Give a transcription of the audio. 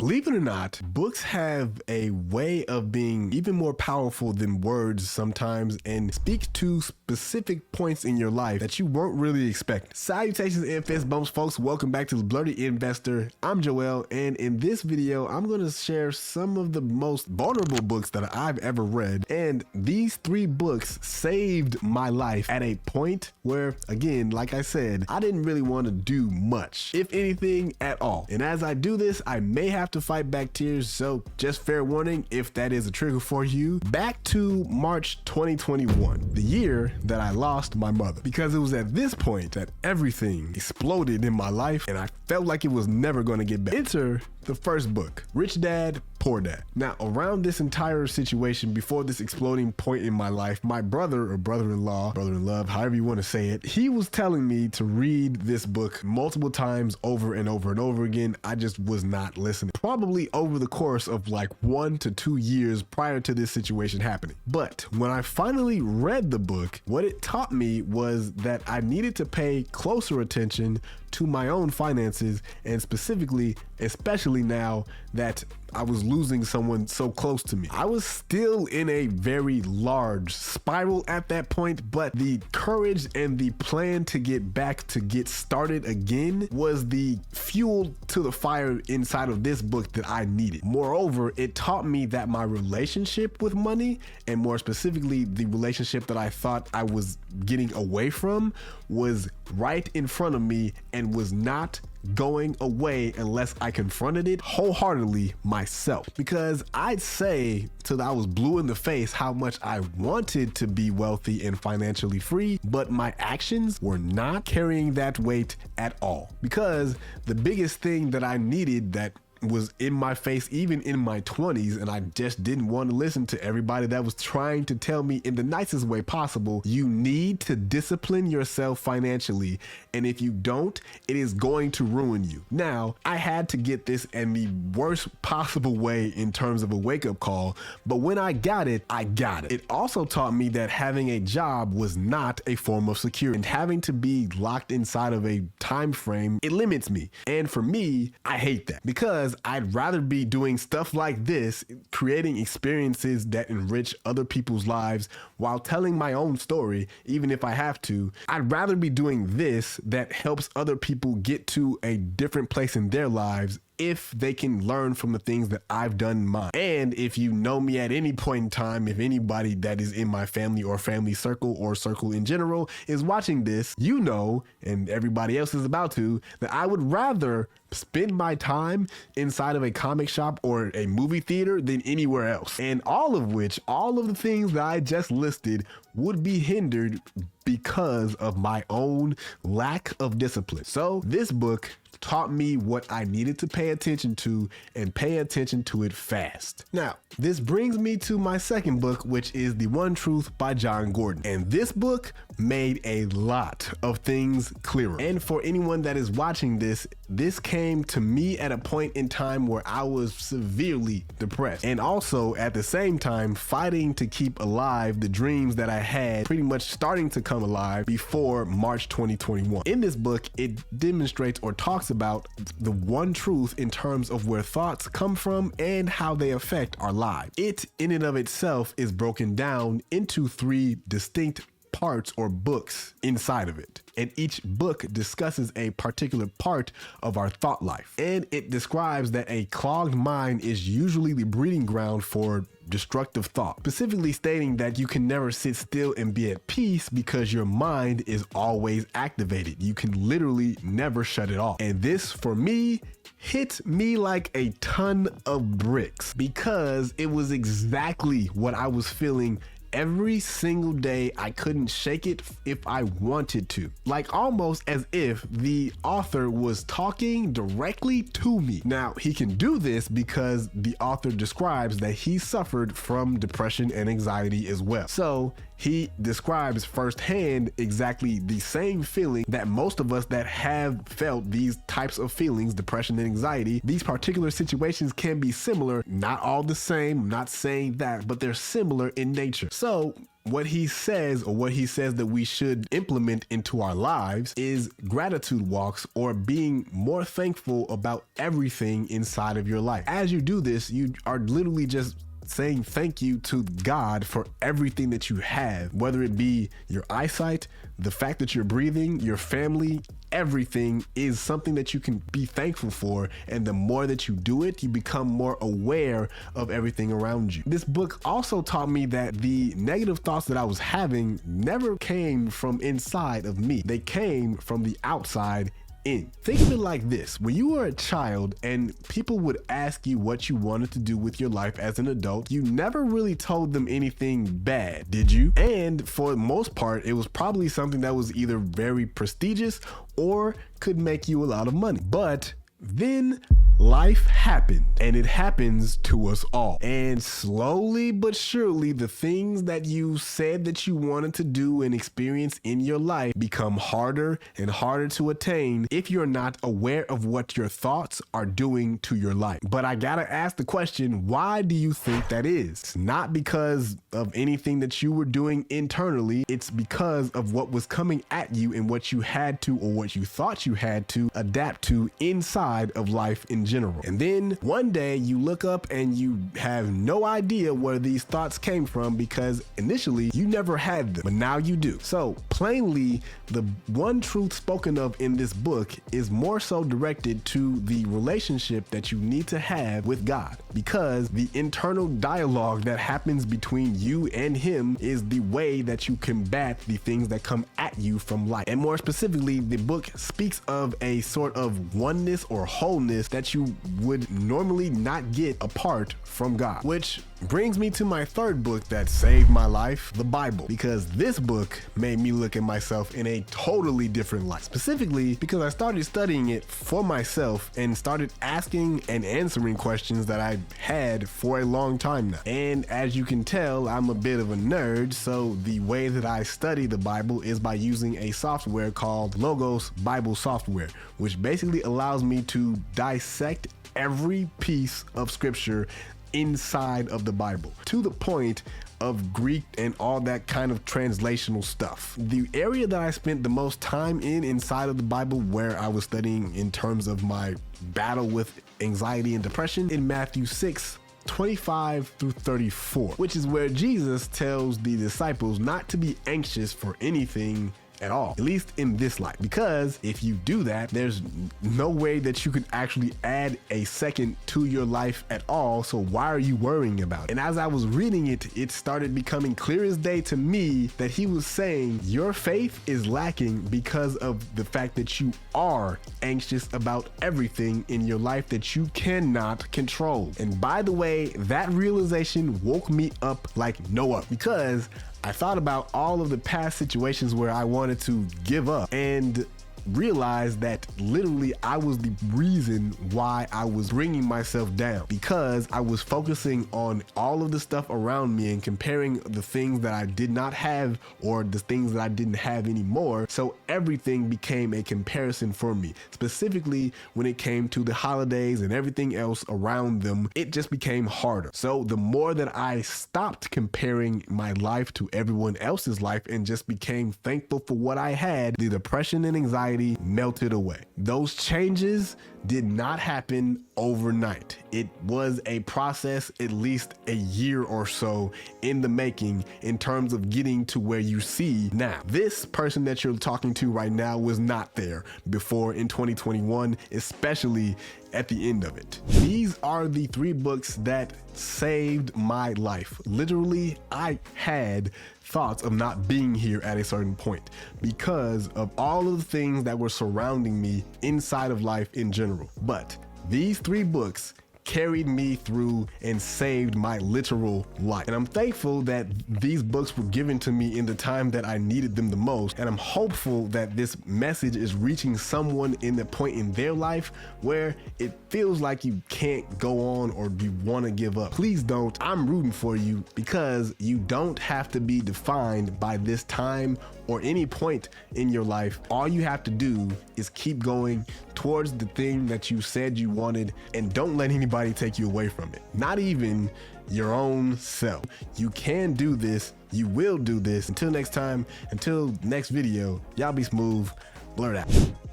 Believe it or not, books have a way of being even more powerful than words sometimes and speak to specific points in your life that you weren't really expecting. Salutations and fist bumps, folks. Welcome back to the Blurry Investor. I'm Joel, and in this video, I'm going to share some of the most vulnerable books that I've ever read. And these 3 books saved my life at a point where, again, like I said, I didn't really want to do much, if anything at all. And as I do this, I may have to fight back tears, so just fair warning if that is a trigger for you. Back to March 2021, the year that I lost my mother, because it was at this point that everything exploded in my life and I felt like it was never going to get better. Enter the first book, Rich Dad, Poor Dad. Now, around this entire situation, before this exploding point in my life, my brother or brother-in-law, brother-in-love, however you want to say it, he was telling me to read this book multiple times over and over and over again. I just was not listening. Probably over the course of like 1 to 2 years prior to this situation happening. But when I finally read the book, what it taught me was that I needed to pay closer attention to my own finances, and specifically, especially now that I was losing someone so close to me. I was still in a very large spiral at that point, but the courage and the plan to get started again was the fuel to the fire inside of this book that I needed. Moreover, it taught me that my relationship with money, and more specifically, the relationship that I thought I was getting away from, was right in front of me and was not going away unless I confronted it wholeheartedly myself. Because I'd say till I was blue in the face how much I wanted to be wealthy and financially free, but my actions were not carrying that weight at all. Because the biggest thing that I needed that was in my face even in my 20s, and I just didn't want to listen to everybody that was trying to tell me in the nicest way possible, you need to discipline yourself financially, and if you don't, it is going to ruin you. Now, I had to get this in the worst possible way in terms of a wake-up call, but when I got it, I got it. It also taught me that having a job was not a form of security, and having to be locked inside of a time frame, it limits me. And for me, I hate that, because I'd rather be doing stuff like this, creating experiences that enrich other people's lives while telling my own story, even if I have to. I'd rather be doing this that helps other people get to a different place in their lives if they can learn from the things that I've done in mine. And if you know me at any point in time, if anybody that is in my family or family circle or circle in general is watching this, you know, and everybody else is about to, that I would rather spend my time inside of a comic shop or a movie theater than anywhere else. And all of the things that I just listed would be hindered because of my own lack of discipline. So this book taught me what I needed to pay attention to, and pay attention to it fast. Now, this brings me to my second book, which is The One Truth by John Gordon. And this book made a lot of things clearer. And for anyone that is watching this, this came to me at a point in time where I was severely depressed, and also at the same time fighting to keep alive the dreams that I had pretty much starting to come alive before March 2021. In this book, it demonstrates or talks about the one truth in terms of where thoughts come from and how they affect our lives. It in and of itself is broken down into 3 distinct parts or books inside of it. And each book discusses a particular part of our thought life. And it describes that a clogged mind is usually the breeding ground for destructive thought, specifically stating that you can never sit still and be at peace because your mind is always activated. You can literally never shut it off. And this, for me, hit me like a ton of bricks, because it was exactly what I was feeling every single day. I couldn't shake it if I wanted to. Like almost as if the author was talking directly to me. Now, he can do this because the author describes that he suffered from depression and anxiety as well. So he describes firsthand exactly the same feeling that most of us that have felt these types of feelings, depression and anxiety. These particular situations can be similar, not all the same, I'm not saying that, but they're similar in nature. So what he says, or what he says that we should implement into our lives, is gratitude walks, or being more thankful about everything inside of your life. As you do this, you are literally just saying thank you to God for everything that you have, whether it be your eyesight, the fact that you're breathing, your family. Everything is something that you can be thankful for, and the more that you do it, you become more aware of everything around you. This book also taught me that the negative thoughts that I was having never came from inside of me. They came from the outside in. Think of it like this: when you were a child and people would ask you what you wanted to do with your life as an adult, you never really told them anything bad, did you? And for the most part, it was probably something that was either very prestigious or could make you a lot of money. But then life happened, and it happens to us all. And slowly but surely, the things that you said that you wanted to do and experience in your life become harder and harder to attain if you're not aware of what your thoughts are doing to your life. But I gotta ask the question, why do you think that is? It's not because of anything that you were doing internally. It's because of what was coming at you and what you had to, or what you thought you had to, adapt to inside of life in general. And then one day you look up and you have no idea where these thoughts came from, because initially you never had them, but now you do. So plainly, the one truth spoken of in this book is more so directed to the relationship that you need to have with God, because the internal dialogue that happens between you and him is the way that you combat the things that come at you from life. And more specifically, the book speaks of a sort of oneness or wholeness that you would normally not get apart from God. Which brings me to my third book that saved my life, the Bible, because this book made me look at myself in a totally different light. Specifically because I started studying it for myself and started asking and answering questions that I had for a long time now. And as you can tell, I'm a bit of a nerd, so the way that I study the Bible is by using a software called Logos Bible Software, which basically allows me to dissect every piece of scripture inside of the Bible, to the point of Greek and all that kind of translational stuff. The area that I spent the most time in inside of the Bible, where I was studying in terms of my battle with anxiety and depression, in Matthew 6:25 through 34, which is where Jesus tells the disciples not to be anxious for anything at all, at least in this life, because if you do that, there's no way that you could actually add a second to your life at all. So why are you worrying about it? And as I was reading it, it started becoming clear as day to me that he was saying your faith is lacking because of the fact that you are anxious about everything in your life that you cannot control. And by the way, that realization woke me up like no other, because I thought about all of the past situations where I wanted to give up and realized that literally I was the reason why I was bringing myself down, because I was focusing on all of the stuff around me and comparing the things that I did not have or the things that I didn't have anymore. So everything became a comparison for me, specifically when it came to the holidays and everything else around them. It just became harder. So the more that I stopped comparing my life to everyone else's life and just became thankful for what I had, the depression and anxiety melted away. Those changes did not happen overnight. It was a process, at least a year or so in the making, in terms of getting to where you see now. This person that you're talking to right now was not there before in 2021, especially at the end of it. These are the 3 books that saved my life. Literally, I had thoughts of not being here at a certain point because of all of the things that were surrounding me inside of life in general. But these 3 books carried me through and saved my literal life. And I'm thankful that these books were given to me in the time that I needed them the most. And I'm hopeful that this message is reaching someone in the point in their life where it feels like you can't go on or you want to give up. Please don't. I'm rooting for you, because you don't have to be defined by this time or any point in your life. All you have to do is keep going, towards the thing that you said you wanted, and don't let anybody take you away from it. Not even your own self. You can do this. You will do this. Until next time, until next video, y'all be smooth. Blur it out.